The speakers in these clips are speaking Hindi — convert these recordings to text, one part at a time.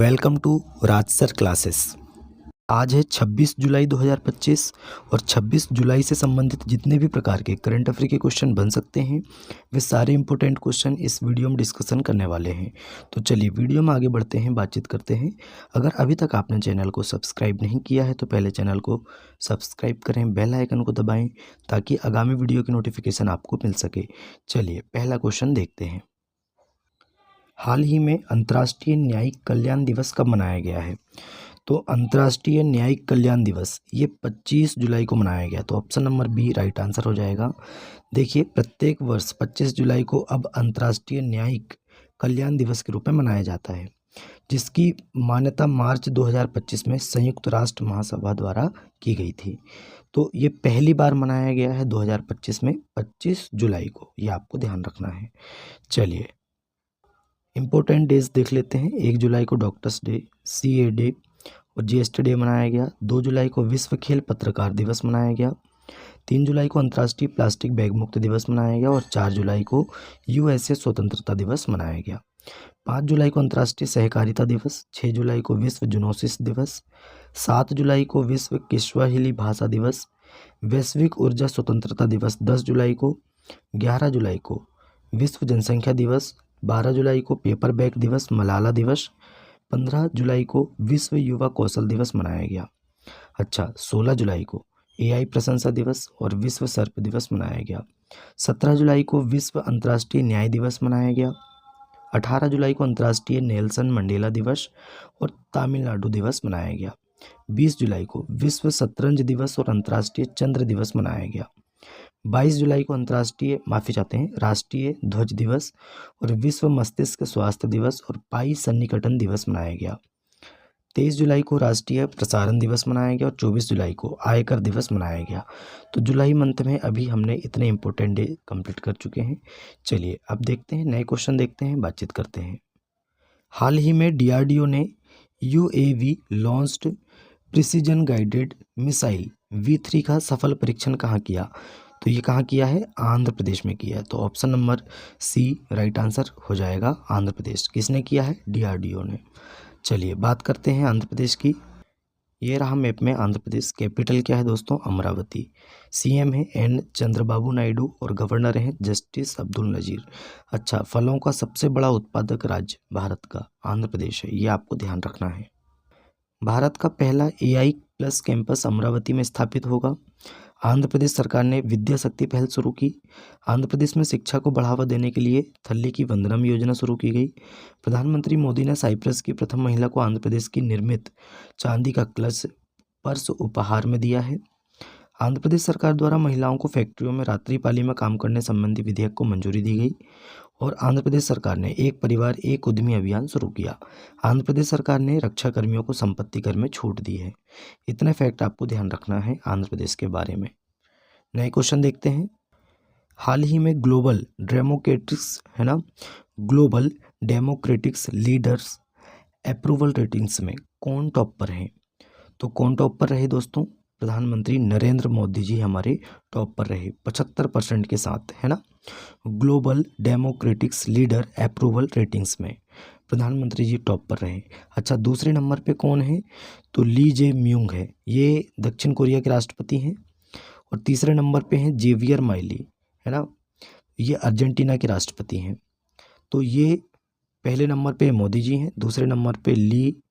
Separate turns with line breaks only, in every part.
Welcome to Rajsar classes. आज है 26 जुलाई 2025 और 26 जुलाई से संबंधित जितने भी प्रकार के करंट अफेयर के क्वेश्चन बन सकते हैं वे सारे इंपॉर्टेंट क्वेश्चन इस वीडियो में डिस्कशन करने वाले हैं। तो चलिए वीडियो में आगे बढ़ते हैं, बातचीत करते हैं। अगर अभी तक आपने चैनल को सब्सक्राइब नहीं किया है तो पहले चैनल को सब्सक्राइब करें, बेल आइकन को दबाएँ ताकि आगामी वीडियो की नोटिफिकेशन आपको मिल सके। चलिए पहला क्वेश्चन देखते हैं। हाल ही में अंतर्राष्ट्रीय न्यायिक कल्याण दिवस कब मनाया गया है? तो अंतर्राष्ट्रीय न्यायिक कल्याण दिवस ये 25 जुलाई को मनाया गया। तो option number B right answer हो जाएगा। देखिए, प्रत्येक वर्ष 25 जुलाई को अब अंतर्राष्ट्रीय न्यायिक कल्याण दिवस के रूप में मनाया जाता है, जिसकी मान्यता मार्च 2025 में संयुक्त राष्ट्र महासभा द्वारा की गई थी। तो ये पहली बार मनाया गया है 2025 में 25 जुलाई को, ये आपको ध्यान रखना है। चलिए इम्पोर्टेंट डेज देख लेते हैं। 1 जुलाई को डॉक्टर्स डे, CA डे और GST डे मनाया गया। 2 जुलाई को विश्व खेल पत्रकार दिवस मनाया गया। 3 जुलाई को अंतर्राष्ट्रीय प्लास्टिक बैग मुक्त दिवस मनाया गया और 4 जुलाई को USA स्वतंत्रता दिवस मनाया गया। 5 जुलाई को अंतर्राष्ट्रीय सहकारिता दिवस, 6 जुलाई को विश्व जूनोसिस दिवस, 7 जुलाई को विश्व किस्वाहिली भाषा दिवस, वैश्विक ऊर्जा स्वतंत्रता दिवस 10 जुलाई को, 11 जुलाई को विश्व जनसंख्या दिवस, 12 जुलाई को पेपर बैग दिवस मलाला दिवस, 15 जुलाई को विश्व युवा कौशल दिवस मनाया गया। अच्छा, 16 जुलाई को AI प्रशंसा दिवस और विश्व सर्प दिवस मनाया गया। 17 जुलाई को विश्व अंतर्राष्ट्रीय न्याय दिवस मनाया गया। 18 जुलाई को अंतर्राष्ट्रीय नेल्सन मंडेला दिवस और तमिलनाडु दिवस मनाया गया। 20 जुलाई को विश्व शतरंज दिवस और अंतर्राष्ट्रीय चंद्र दिवस मनाया गया। 22 जुलाई को राष्ट्रीय ध्वज दिवस और विश्व मस्तिष्क स्वास्थ्य दिवस और पाई सन्निकटन दिवस मनाया गया। 23 जुलाई को राष्ट्रीय प्रसारण दिवस मनाया गया और 24 जुलाई को आयकर दिवस मनाया गया। तो जुलाई मंथ में अभी हमने इतने इंपॉर्टेंट डे कंप्लीट कर चुके हैं। चलिए अब देखते हैं, नए क्वेश्चन देखते हैं, बातचीत करते हैं। हाल ही में DRDO ने UAV launched precision guided missile V3 का सफल परीक्षण कहाँ किया? तो ये कहाँ किया है? आंध्र प्रदेश में किया है। तो option number C right answer हो जाएगा। आंध्र प्रदेश किसने किया है? DRDO ने। चलिए बात करते हैं आंध्र प्रदेश की। ये रहा मैप में आंध्र प्रदेश। कैपिटल क्या है दोस्तों? अमरावती। CM है N चंद्रबाबू नायडू और गवर्नर हैं जस्टिस अब्दुल नजीर। अच्छा, फलों का सबसे बड़ा उत्पादक राज्य भारत का आंध्र प्रदेश है, ये आपको ध्यान रखना है। भारत का पहला AI प्लस कैंपस अमरावती में स्थापित होगा। आंध्र प्रदेश सरकार ने विद्या शक्ति पहल शुरू की। आंध्र प्रदेश में शिक्षा को बढ़ावा देने के लिए थल्ली की वंदनम योजना शुरू की गई। प्रधानमंत्री मोदी ने साइप्रस की प्रथम महिला को आंध्र प्रदेश की निर्मित चांदी का क्लच पर्स उपहार में दिया है। आंध्र प्रदेश सरकार द्वारा महिलाओं को फैक्ट्रियों में रात्रिपाली में काम करने संबंधी विधेयक को मंजूरी दी गई और आंध्र प्रदेश सरकार ने एक परिवार एक उद्यमी अभियान शुरू किया। आंध्र प्रदेश सरकार ने रक्षा कर्मियों को संपत्ति कर में छूट दी है। इतने फैक्ट आपको ध्यान रखना है आंध्र प्रदेश के बारे में। नए क्वेश्चन देखते हैं। हाल ही में global democratics leaders approval ratings में कौन टॉप पर हैं? तो कौन टॉप पर रहे दोस्तों? प्रधानमंत्री नरेंद्र मोदी जी हमारे टॉप पर रहे 75% के साथ, है ना। Global democratics leader approval ratings में प्रधानमंत्री जी टॉप पर रहे। अच्छा, दूसरे नंबर पे कौन है? तो ली जे म्यूंग है, ये दक्षिण कोरिया के राष्ट्रपति हैं। और तीसरे नंबर पे हैं जेवियर माइली, है ना, ये अर्जेंटीना के राष्ट्रपति हैं। तो ये पहले नंबर पे मोदी जी हैं, दूसरे नंबर पे ली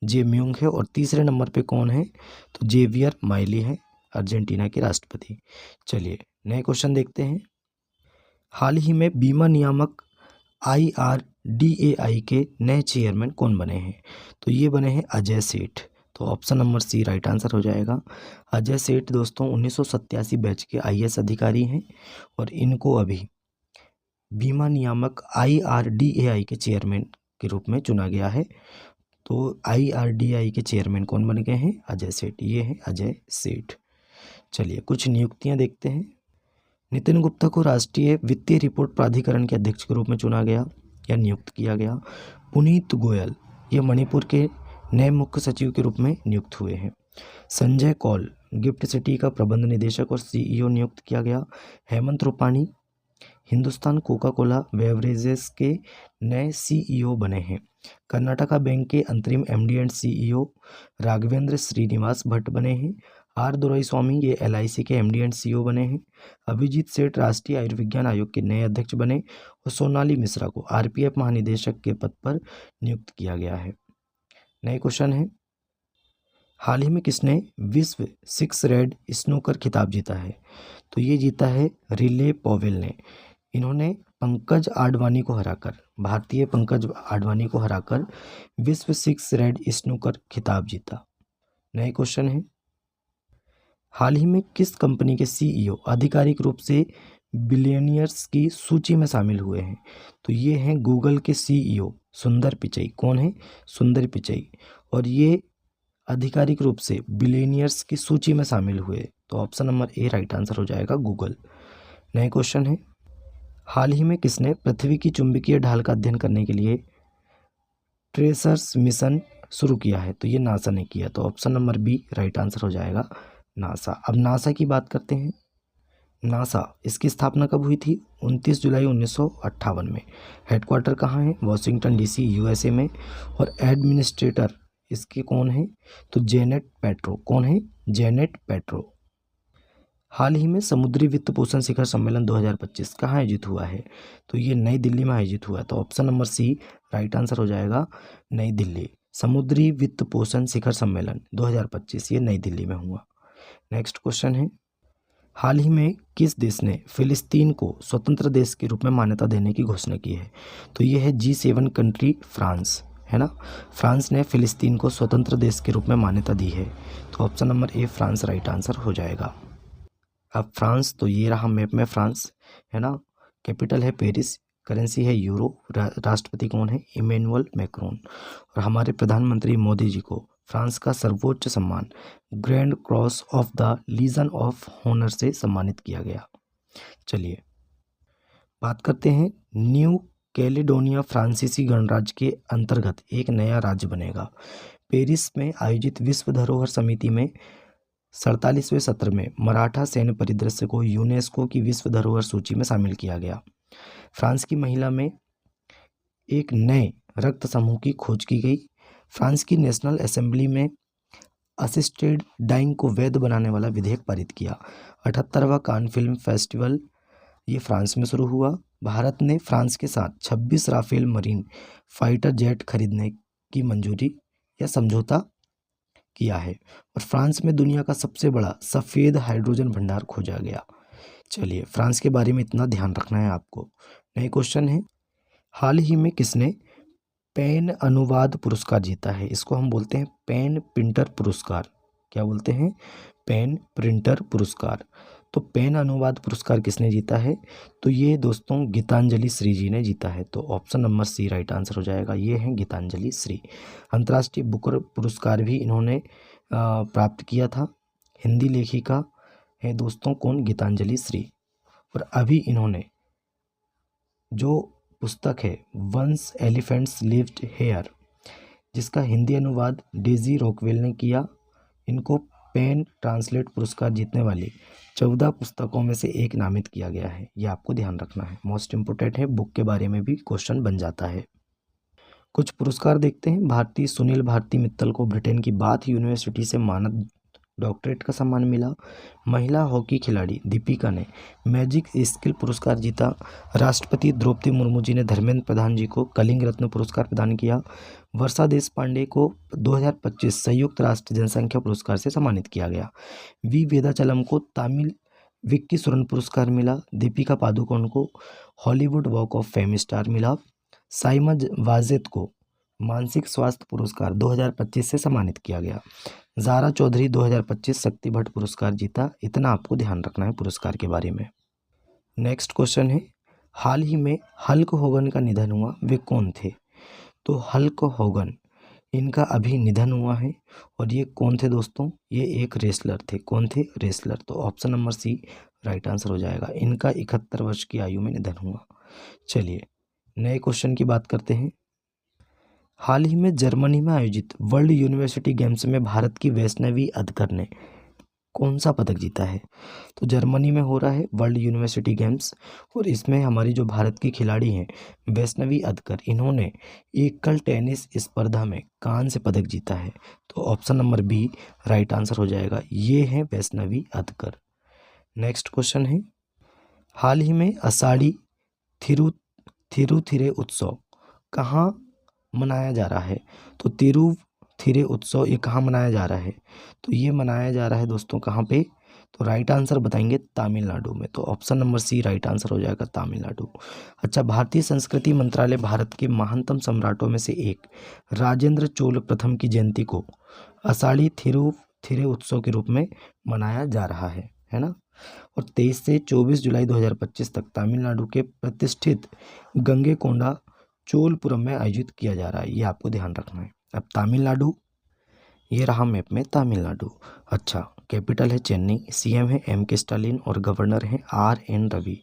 जे म्यूंग है और तीसरे नंबर पे कौन है? तो जेवियर माइली है, अर्जेंटीना के राष्ट्रपति। चलिए नए क्वेश्चन देखते हैं। हाल ही में बीमा नियामक IRDAI के नए चेयरमैन कौन बने हैं? तो ये बने हैं अजय सेठ। तो option number C right answer हो जाएगा। अजय सेठ दोस्तों 1987 बैच के IAS अधिकारी हैं और इनको अभी बीमा नियामक IRDAI के चेयरमैन के रूप में चुना गया है। तो IRDAI के चेयरमैन कौन बन गए हैं? अजय सेठ, ये है अजय सेठ। चलिए कुछ नियुक्तियां देखते हैं। नितिन गुप्ता को राष्ट्रीय वित्तीय रिपोर्ट प्राधिकरण के अध्यक्ष के रूप में चुना गया या नियुक्त किया गया। पुनीत गोयल ये मणिपुर के नए मुख्य सचिव के रूप में नियुक्त हुए हैं। संजय कौल गिफ्ट सिटी का प्रबंध निदेशक और CEO नियुक्त किया गया। Hemant Rupani Hindustan Coca Cola beverages के नए CEO बने हैं। कर्नाटका बैंक के अंतरिम MD and CEO Raghavendra Srinivas Bhat बने हैं। आर दोराईस्वामी ये एलआईसी के एमडी एंड सीईओ बने हैं। अभिजीत सेठ राष्ट्रीय आयुर्विज्ञान आयोग के नए अध्यक्ष बने और सोनाली मिश्रा को आरपीएफ महानिदेशक के पद पर नियुक्त किया गया है। नए क्वेश्चन है, हाल ही में किसने विश्व सिक्स रेड स्नूकर खिताब जीता है? तो ये जीता है रिले पॉवेल ने। इन्होंने पंकज आडवाणी को हराकर, भारतीय पंकज आडवाणी को हराकर विश्व सिक्स रेड स्नूकर खिताब जीता। नए क्वेश्चन है, हाल ही में किस कंपनी के सीईओ आधिकारिक रूप से बिलियनियर्स की सूची में शामिल हुए हैं? तो ये हैं गूगल के सीईओ सुंदर पिचई। कौन है? सुंदर पिचई। और ये आधिकारिक रूप से बिलियनियर्स की सूची में शामिल हुए। तो option number A right answer हो जाएगा, गूगल। नए क्वेश्चन है, हाल ही में किसने पृथ्वी की चुंबकीय ढाल का अध्ययन करने के लिए ट्रेसर्स मिशन शुरू किया है? तो ये नासा ने किया। तो option number B right answer हो जाएगा, नासा। अब नासा की बात करते हैं। नासा, इसकी स्थापना कब हुई थी? 29 जुलाई 1958 में। हेडक्वार्टर कहाँ है? वॉशिंगटन डीसी यूएसए में। और एडमिनिस्ट्रेटर इसके कौन है? तो जेनेट पेट्रो। कौन है? Janet petro. हाल ही में समुद्री वित्त पोषण शिखर सम्मेलन 2025 कहाँ आयोजित हुआ है? तो ये नई दिल्ली में आयोजित हुआ है। तो option number C right answer हो जाएगा, नई दिल्ली। समुद्री वित्त पोषण शिखर सम्मेलन 2025 ये नई दिल्ली में हुआ। नेक्स्ट क्वेश्चन है, हाल ही में किस देश ने फिलिस्तीन को स्वतंत्र देश के रूप में मान्यता देने की घोषणा की है? तो ये है G7 कंट्री फ्रांस, है ना। फ्रांस ने फिलिस्तीन को स्वतंत्र देश के रूप में मान्यता दी है। तो option number A France right answer हो जाएगा। अब फ्रांस, तो ये रहा मैप में फ्रांस, है ना। कैपिटल है पेरिस, करेंसी है यूरो, राष्ट्रपति कौन है? Emmanuel Macron. और हमारे प्रधानमंत्री मोदी जी को फ्रांस का सर्वोच्च सम्मान Grand Cross of the Legion of Honour से सम्मानित किया गया। चलिए बात करते हैं, न्यू कैलेडोनिया फ्रांसीसी गणराज्य के अंतर्गत एक नया राज्य बनेगा। पेरिस में आयोजित विश्व धरोहर समिति में 47वें सत्र में मराठा सैन्य परिदृश्य को यूनेस्को की विश्व धरोहर सूची में शामिल किया गया। फ्रांस की महिला में एक नए रक्त समूह की खोज की गई। फ्रांस की नेशनल असेंबली में असिस्टेड डाइंग को वैध बनाने वाला विधेयक पारित किया। 78वां कान फिल्म फेस्टिवल ये फ्रांस में शुरू हुआ। भारत ने फ्रांस के साथ 26 राफेल मरीन फाइटर जेट खरीदने की मंजूरी या समझौता किया है। और फ्रांस में दुनिया का सबसे बड़ा सफ़ेद हाइड्रोजन भंडार खोजा गया। चलिए फ्रांस के बारे में इतना ध्यान रखना है आपको। नए क्वेश्चन है, हाल ही में किसने पेन अनुवाद पुरस्कार जीता है? इसको हम बोलते हैं पेन प्रिंटर पुरस्कार। क्या बोलते हैं? पेन प्रिंटर पुरस्कार। तो पेन अनुवाद पुरस्कार किसने जीता है? तो ये दोस्तों गीतांजलि श्री जी ने जीता है। तो option number C right answer हो जाएगा, ये हैं गीतांजलि श्री। अंतर्राष्ट्रीय बुकर पुरस्कार भी इन्होंने प्राप्त किया था। हिंदी लेखिका है दोस्तों कौन? गीतांजलि श्री। और अभी इन्होंने जो पुस्तक है वंस एलिफेंट्स लिव्ड हेयर, जिसका हिंदी अनुवाद डेजी रॉकवेल ने किया, इनको पेन ट्रांसलेट पुरस्कार जीतने वाली 14 पुस्तकों में से एक नामित किया गया है। ये आपको ध्यान रखना है, मोस्ट इम्पोर्टेंट है, बुक के बारे में भी क्वेश्चन बन जाता है। कुछ पुरस्कार देखते हैं। भारती सुनील भारती मित्तल को ब्रिटेन की बाथ यूनिवर्सिटी से मानद डॉक्टरेट का सम्मान मिला। महिला हॉकी खिलाड़ी दीपिका ने मैजिक स्किल पुरस्कार जीता। राष्ट्रपति द्रौपदी मुर्मू जी ने धर्मेंद्र प्रधान जी को कलिंग रत्न पुरस्कार प्रदान किया। वर्षा देश पांडे को 2025 संयुक्त राष्ट्र जनसंख्या पुरस्कार से सम्मानित किया गया। वी वेदाचलम को तमिल विक्की सुरन पुरस्कार मिला। दीपिका पादुकोण को Hollywood walk of fame star मिला। साइमा वाजेद को मानसिक स्वास्थ्य पुरस्कार 2025 से सम्मानित किया गया। ज़ारा चौधरी 2025 शक्ति भट्ट पुरस्कार जीता। इतना आपको ध्यान रखना है पुरस्कार के बारे में। नेक्स्ट क्वेश्चन है, हाल ही में हल्क होगन का निधन हुआ, वे कौन थे? तो हल्क होगन, इनका अभी निधन हुआ है। और ये कौन थे दोस्तों? ये एक रेसलर थे। कौन थे? रेसलर। तो option number C right answer हो जाएगा। इनका 71 वर्ष की आयु में निधन हुआ। चलिए नए क्वेश्चन की बात करते हैं। हाल ही में जर्मनी में आयोजित वर्ल्ड यूनिवर्सिटी गेम्स में भारत की वैष्णवी अदकर ने कौन सा पदक जीता है? तो जर्मनी में हो रहा है वर्ल्ड यूनिवर्सिटी गेम्स, और इसमें हमारी जो भारत की खिलाड़ी हैं वैष्णवी अदकर, इन्होंने एकल टेनिस स्पर्धा में कांस्य पदक जीता है। तो option number B right answer हो जाएगा, ये है वैष्णवी अदकर। नेक्स्ट क्वेश्चन है, हाल ही में आषाढ़ी थिरुथिरे उत्सव कहाँ मनाया जा रहा है? तो थिरे उत्सव ये कहाँ मनाया जा रहा है? तो ये मनाया जा रहा है दोस्तों कहाँ पे? तो राइट आंसर बताएंगे तमिलनाडु में। तो option number C right answer हो जाएगा तमिलनाडु। अच्छा, भारतीय संस्कृति मंत्रालय भारत के महानतम सम्राटों में से एक राजेंद्र चोल प्रथम की जयंती को आषाढ़ी थिरे उत्सव के रूप में मनाया जा रहा है ना। और 23 से 24 जुलाई 2025 तक तमिलनाडु के प्रतिष्ठित गंगेकोंडा चोलपुरम में आयोजित किया जा रहा है, ये आपको ध्यान रखना है। अब तमिलनाडु, ये रहा मैप में तमिलनाडु। अच्छा, कैपिटल है चेन्नई, सीएम है एम.के. स्टालिन और गवर्नर है आर.एन. रवि।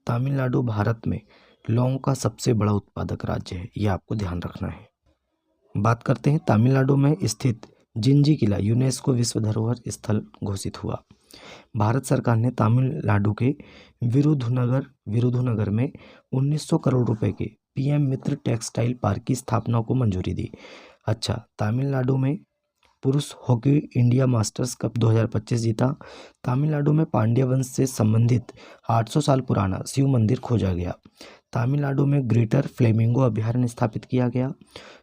तमिलनाडु भारत में लौंग का सबसे बड़ा उत्पादक राज्य है, ये आपको ध्यान रखना है। बात करते हैं तमिलनाडु में स्थित जिंजी किला यूनेस्को विश्व धरोहर स्थल घोषित हुआ। भारत सरकार ने तमिलनाडु के विरुधुनगर में 1900 करोड़ रुपए के पीएम मित्र टेक्सटाइल पार्क की स्थापना को मंजूरी दी। अच्छा, तमिलनाडु में पुरुष हॉकी इंडिया मास्टर्स कप 2025 जीता। तमिलनाडु में पांड्य वंश से संबंधित 800 साल पुराना शिव मंदिर खोजा गया। तमिलनाडु में ग्रेटर फ्लेमिंगो अभयारण्य स्थापित किया गया।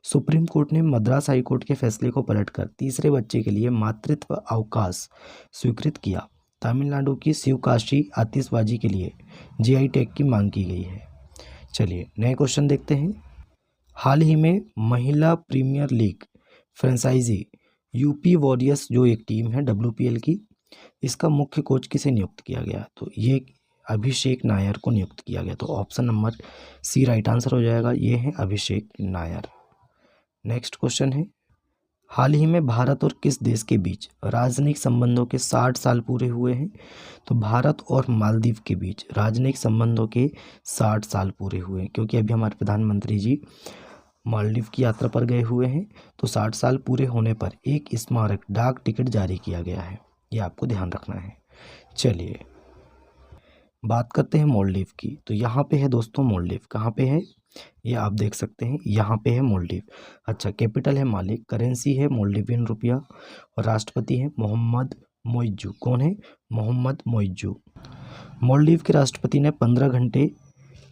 सुप्रीम कोर्ट ने मद्रास हाई कोर्ट के फैसले को पलटकर तीसरे बच्चे के लिए मातृत्व अवकाश स्वीकृत किया। तमिलनाडु की शिवकाशी आतिशबाजी के लिए जीआई टैग की मांग की गई है। चलिए नए क्वेश्चन देखते हैं। हाल ही में महिला Premier League franchise UP Warriors जो एक टीम है WPL की, इसका मुख्य कोच किसे नियुक्त किया गया? तो ये अभिषेक नायर को नियुक्त किया गया। तो option number C right answer हो जाएगा, ये है अभिषेक नायर। नेक्स्ट क्वेश्चन है, हाल ही में भारत और किस देश के बीच राजनयिक संबंधों के 60 साल पूरे हुए हैं? तो भारत और मालदीव के बीच राजनयिक संबंधों के 60 साल पूरे हुए हैं, क्योंकि अभी हमारे प्रधानमंत्री जी मालदीव की यात्रा पर गए हुए हैं। तो 60 साल पूरे होने पर एक स्मारक डाक टिकट जारी किया गया है, ये आपको ध्यान रखना है। चलिए बात करते हैं मालदीव की। तो यहाँ पे है दोस्तों मालदीव, कहाँ पे है ये आप देख सकते हैं, यहाँ पे है मालदीव। अच्छा, कैपिटल है माले, करेंसी है मालदीवियन रुपया और राष्ट्रपति है मोहम्मद मोइज्जू। कौन है? मोहम्मद मोइज्जू। मालदीव के राष्ट्रपति ने 15 घंटे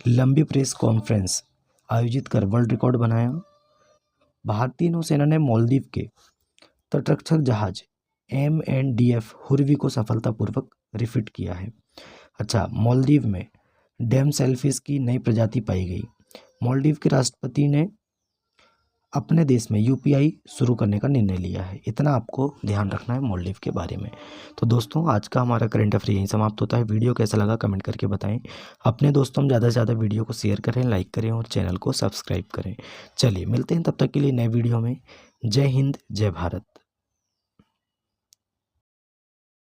लंबी प्रेस कॉन्फ्रेंस आयोजित कर वर्ल्ड रिकॉर्ड बनाया। भारतीय नौसेना ने मालदीव के तटरक्षक जहाज MNDF हुर्वी को सफलतापूर्वक रिफिट किया है। अच्छा, मालदीव में डैम सेलफिश की नई प्रजाति पाई गई। मालदीव के राष्ट्रपति ने अपने देश में UPI शुरू करने का निर्णय लिया है। इतना आपको ध्यान रखना है मालदीव के बारे में। तो दोस्तों आज का हमारा करंट अफेयर यहीं समाप्त होता है। वीडियो कैसा लगा कमेंट करके बताएं। अपने दोस्तों में ज़्यादा से ज़्यादा वीडियो को शेयर करें, लाइक करें और चैनल को सब्सक्राइब करें। चलिए मिलते हैं तब तक के लिए नए वीडियो में। जय हिंद, जय भारत।